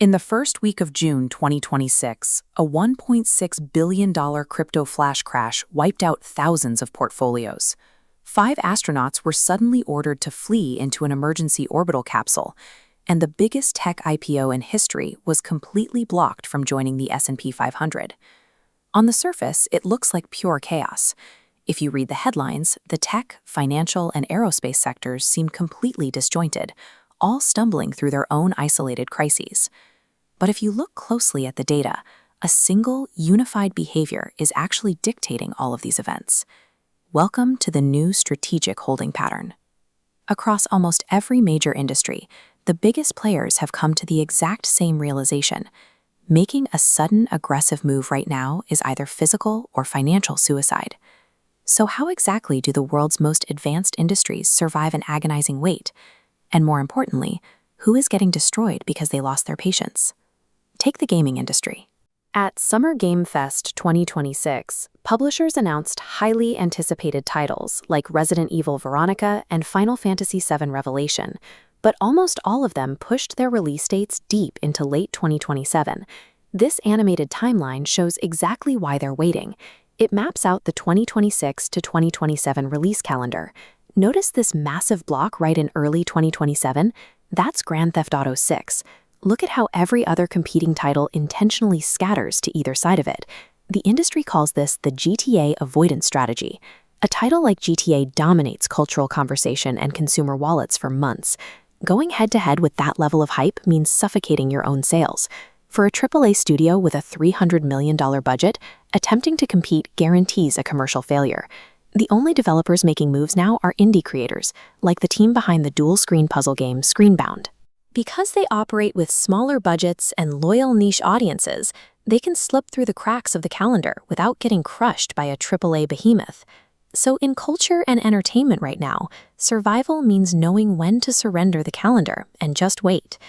In the first week of June 2026, a $1.6 billion crypto flash crash wiped out thousands of portfolios. 5 astronauts were suddenly ordered to flee into an emergency orbital capsule, and the biggest tech IPO in history was completely blocked from joining the S&P 500. On the surface, it looks like pure chaos. If you read the headlines, the tech, financial, and aerospace sectors seem completely disjointed, all stumbling through their own isolated crises. But if you look closely at the data, a single, unified behavior is actually dictating all of these events. Welcome to the new strategic holding pattern. Across almost every major industry, the biggest players have come to the exact same realization. Making a sudden, aggressive move right now is either physical or financial suicide. So how exactly do the world's most advanced industries survive an agonizing wait? And more importantly, who is getting destroyed because they lost their patience? Take the gaming industry. At Summer Game Fest 2026, publishers announced highly anticipated titles like Resident Evil Veronica and Final Fantasy VII Revelation, but almost all of them pushed their release dates deep into late 2027. This animated timeline shows exactly why they're waiting. It maps out the 2026 to 2027 release calendar. Notice this massive block right in early 2027? That's Grand Theft Auto 6. Look at how every other competing title intentionally scatters to either side of it. The industry calls this the GTA avoidance strategy. A title like GTA dominates cultural conversation and consumer wallets for months. Going head-to-head with that level of hype means suffocating your own sales. For a AAA studio with a $300 million budget, attempting to compete guarantees a commercial failure. The only developers making moves now are indie creators, like the team behind the dual-screen puzzle game Screenbound. Because they operate with smaller budgets and loyal niche audiences, they can slip through the cracks of the calendar without getting crushed by a AAA behemoth. So in culture and entertainment right now, survival means knowing when to surrender the calendar and just wait.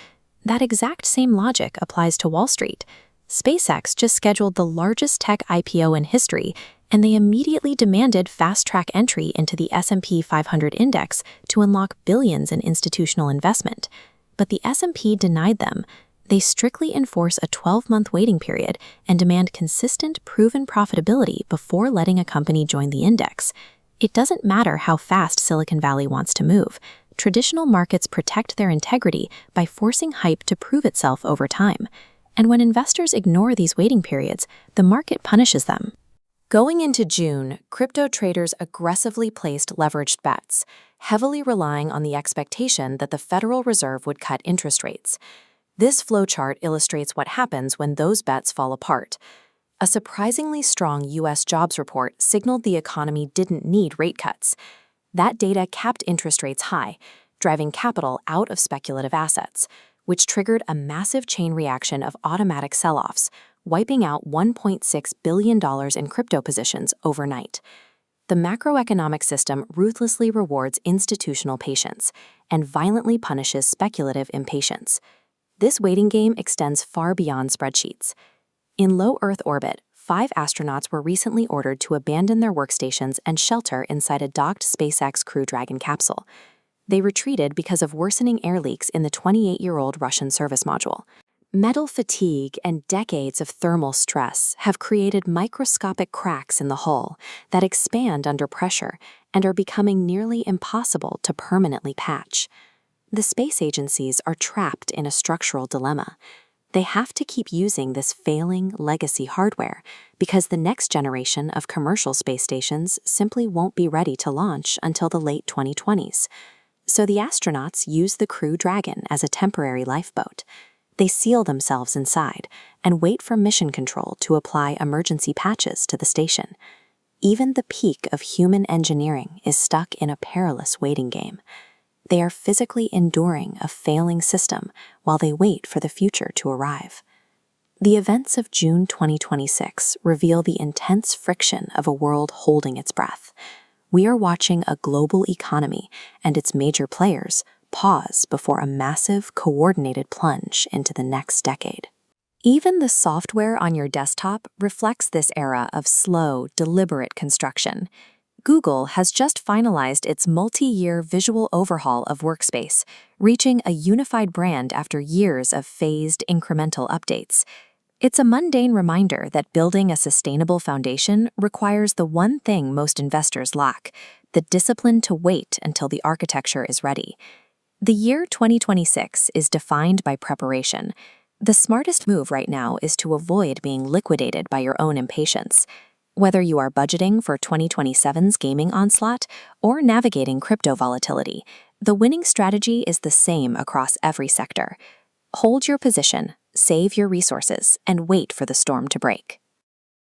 That exact same logic applies to Wall Street. SpaceX just scheduled the largest tech IPO in history, and they immediately demanded fast-track entry into the S&P 500 index to unlock billions in institutional investment. But the S&P denied them. They strictly enforce a 12-month waiting period and demand consistent, proven profitability before letting a company join the index. It doesn't matter how fast Silicon Valley wants to move. Traditional markets protect their integrity by forcing hype to prove itself over time. And when investors ignore these waiting periods, the market punishes them. Going into June, crypto traders aggressively placed leveraged bets, heavily relying on the expectation that the Federal Reserve would cut interest rates. This flowchart illustrates what happens when those bets fall apart. A surprisingly strong U.S. jobs report signaled the economy didn't need rate cuts. That data kept interest rates high, driving capital out of speculative assets, which triggered a massive chain reaction of automatic sell-offs, wiping out $1.6 billion in crypto positions overnight. The macroeconomic system ruthlessly rewards institutional patience and violently punishes speculative impatience. This waiting game extends far beyond spreadsheets. In low Earth orbit, 5 astronauts were recently ordered to abandon their workstations and shelter inside a docked SpaceX Crew Dragon capsule. They retreated because of worsening air leaks in the 28-year-old Russian service module. Metal fatigue and decades of thermal stress have created microscopic cracks in the hull that expand under pressure and are becoming nearly impossible to permanently patch. The space agencies are trapped in a structural dilemma. They have to keep using this failing legacy hardware because the next generation of commercial space stations simply won't be ready to launch until the late 2020s. So the astronauts use the Crew Dragon as a temporary lifeboat. They seal themselves inside and wait for mission control to apply emergency patches to the station. Even the peak of human engineering is stuck in a perilous waiting game. They are physically enduring a failing system while they wait for the future to arrive. The events of June 2026 reveal the intense friction of a world holding its breath. We are watching a global economy and its major players pause before a massive, coordinated plunge into the next decade. Even the software on your desktop reflects this era of slow, deliberate construction. Google has just finalized its multi-year visual overhaul of Workspace, reaching a unified brand after years of phased, incremental updates. It's a mundane reminder that building a sustainable foundation requires the one thing most investors lack: the discipline to wait until the architecture is ready. The year 2026 is defined by preparation. The smartest move right now is to avoid being liquidated by your own impatience. Whether you are budgeting for 2027's gaming onslaught or navigating crypto volatility, the winning strategy is the same across every sector. Hold your position, save your resources, and wait for the storm to break.